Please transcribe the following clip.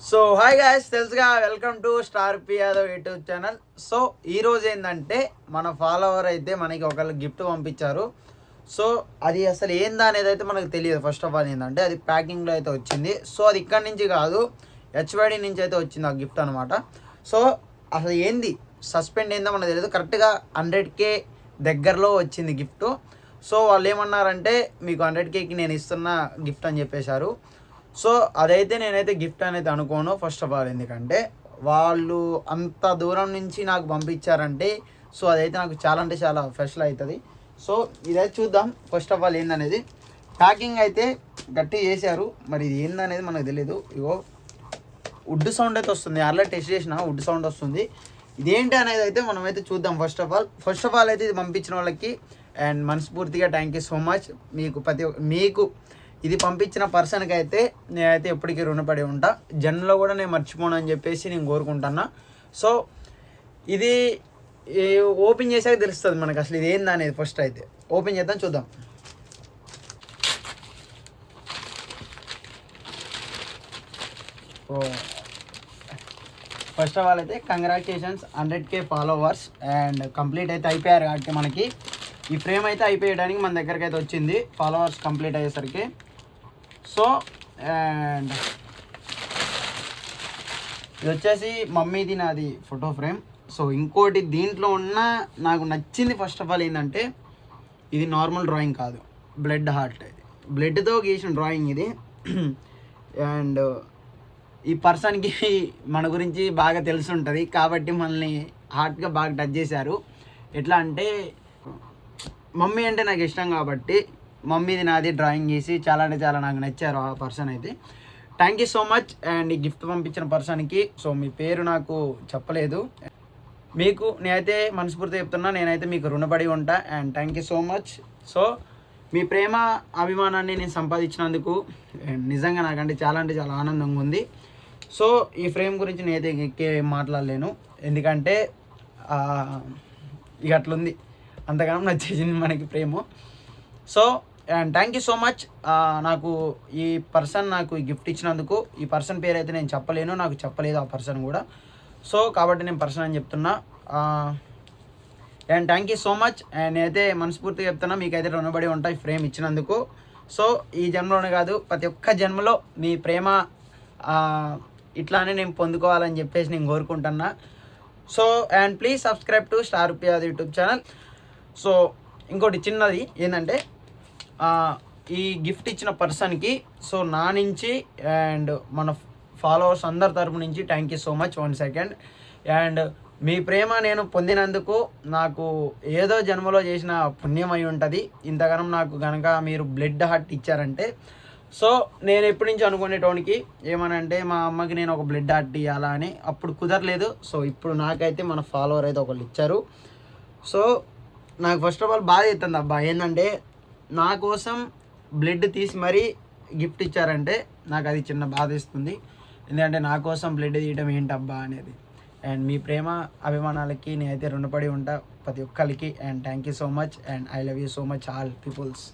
So hi guys, తెలుసుగా welcome to star P Yadav YouTube channel. So ఈరోజు ఏంటంటే మన ఫాలోవర్ అయితే మనకి ఒకళ్ళు గిఫ్ట్ పంపించారు. సో అది అసలు ఏందా అనేది అయితే మనకు తెలియదు. ఫస్ట్ ఆఫ్ ఆల్ ఏంటంటే అది ప్యాకింగ్లో అయితే వచ్చింది. సో అది ఇక్కడి నుంచి కాదు, హెచ్వైడి నుంచి అయితే వచ్చింది ఆ గిఫ్ట్ అనమాట. సో అసలు ఏంది సస్పెండ్ ఏందో మనకు తెలియదు. కరెక్ట్గా 100K దగ్గరలో వచ్చింది గిఫ్ట్. సో వాళ్ళు ఏమన్నారంటే మీకు 100Kకి నేను ఇస్తున్న గిఫ్ట్ అని చెప్పేశారు. సో అదైతే నేనైతే గిఫ్ట్ అనేది అనుకోను. ఫస్ట్ ఆఫ్ ఆల్ ఎందుకంటే వాళ్ళు అంత దూరం నుంచి నాకు పంపించారంటే సో అదైతే నాకు చాలా అంటే చాలా స్పెషల్ అవుతుంది. సో ఇదైతే చూద్దాం ఫస్ట్ ఆఫ్ ఆల్ ఏందనేది. ప్యాకింగ్ అయితే గట్టి చేశారు, మరి ఇది ఏందనేది మనకు తెలియదు. ఇగో వుడ్ సౌండ్ అయితే వస్తుంది, అలా టెస్ట్ చేసిన వుడ్ సౌండ్ వస్తుంది. ఇదేంటి అనేది అయితే మనమైతే చూద్దాం. ఫస్ట్ ఆఫ్ ఆల్ అయితే ఇది పంపించిన వాళ్ళకి అండ్ మనస్ఫూర్తిగా థ్యాంక్ యూ సో మచ్. మీకు ఇది పంపించిన పర్సన్కి అయితే నేనైతే ఎప్పటికీ రుణపడి ఉంటా. జన్మలో కూడా నేను మర్చిపోను అని చెప్పేసి నేను కోరుకుంటున్నా. సో ఇది ఓపెన్ చేసాక తెలుస్తుంది మనకు అసలు ఇది ఏంది అనేది. ఫస్ట్ అయితే ఓపెన్ చేద్దాం, చూద్దాం. ఓ ఫస్ట్ ఆఫ్ ఆల్ అయితే congratulations 100K followers and complete అయితే అయిపోయారు. కాబట్టి మనకి ఈ ఫ్రేమ్ అయితే అయిపోయడానికి మన దగ్గరికి అయితే వచ్చింది ఫాలోవర్స్ కంప్లీట్ అయ్యేసరికి. సో అండ్ ఇది వచ్చేసి మమ్మీది నాది ఫోటో ఫ్రేమ్. సో ఇంకోటి దీంట్లో ఉన్న నాకు నచ్చింది ఫస్ట్ ఆఫ్ ఆల్ ఏంటంటే ఇది నార్మల్ డ్రాయింగ్ కాదు, బ్లడ్ హార్ట్. ఇది బ్లడ్తో గీసిన డ్రాయింగ్ ఇది. అండ్ ఈ పర్సన్కి మన గురించి బాగా తెలిసి ఉంటుంది కాబట్టి మనల్ని హార్ట్గా బాగా టచ్ చేశారు. ఎట్లా అంటే మమ్మీ అంటే నాకు ఇష్టం కాబట్టి మమ్మీది నాది డ్రాయింగ్ చేసి చాలా అంటే చాలా నాకు నచ్చారు ఆ పర్సన్ అయితే. Thank you so much. And ఈ గిఫ్ట్ పంపించిన పర్సన్కి సో మీ పేరు నాకు చెప్పలేదు, మీకు నేనైతే మనస్ఫూర్తిగా చెప్తున్నా, నేనైతే మీకు రుణపడి ఉంటా. And thank you so much. So మీ ప్రేమ అభిమానాన్ని నేను సంపాదించినందుకు నిజంగా నాకంటే చాలా అంటే చాలా ఆనందంగా ఉంది. సో ఈ ఫ్రేమ్ గురించి నేనైతే ఎక్కే మాట్లాడలేను, ఎందుకంటే ఇక అట్లుంది, అంతగానో నచ్చేసింది మనకి ప్రేమ. So and thank you so much. నాకు ఈ పర్సన్ నాకు ఈ గిఫ్ట్ ఇచ్చినందుకు. ఈ పర్సన్ పేరు అయితే నేను చెప్పలేను, నాకు చెప్పలేదు ఆ పర్సన్ కూడా. సో కాబట్టి నేను పర్సన్ అని చెప్తున్నా. And thank you so much. And నేనైతే మనస్ఫూర్తిగా చెప్తున్నా, మీకైతే రుణపడి ఉంటాయి ఫ్రేమ్ ఇచ్చినందుకు. సో ఈ జన్మలోనే కాదు ప్రతి ఒక్క జన్మలో మీ ప్రేమ ఇట్లానే నేను పొందుకోవాలని చెప్పేసి నేను కోరుకుంటున్నా. So and please subscribe to star P Yadav YouTube channel. So ఇంకోటి చిన్నది ఏంటంటే ఈ గిఫ్ట్ ఇచ్చిన పర్సన్కి సో నా నుంచి అండ్ మన ఫాలోవర్స్ అందరి తరపు నుంచి thank you so much. 1 second. And మీ ప్రేమ నేను పొందినందుకు నాకు ఏదో జన్మలో చేసిన పుణ్యం అయి ఉంటుంది. ఇంతగానం నాకు కనుక మీరు బ్లడ్ హార్ట్ ఇచ్చారంటే సో నేను ఎప్పటి నుంచి అనుకునేటోనికి ఏమనంటే మా అమ్మకి నేను ఒక బ్లడ్ హార్ట్ ఇవ్వాలా అని, అప్పుడు కుదరలేదు. సో ఇప్పుడు నాకైతే మన ఫాలోవర్ అయితే ఒకళ్ళు ఇచ్చారు. సో నాకు ఫస్ట్ ఆఫ్ ఆల్ బాధ అవుతుంది అబ్బా, ఏంటంటే నా కోసం బ్లడ్ తీసి మరీ గిఫ్ట్ ఇచ్చారంటే నాకు అది చిన్న బాధ ఇస్తుంది. ఎందుకంటే నా కోసం బ్లడ్ తీయడం ఏంటబ్బా అనేది. అండ్ మీ ప్రేమ అభిమానాలకి నేనైతే రుణపడి ఉంటా ప్రతి ఒక్కరికి. And thank you so much. And I love you so much all peoples.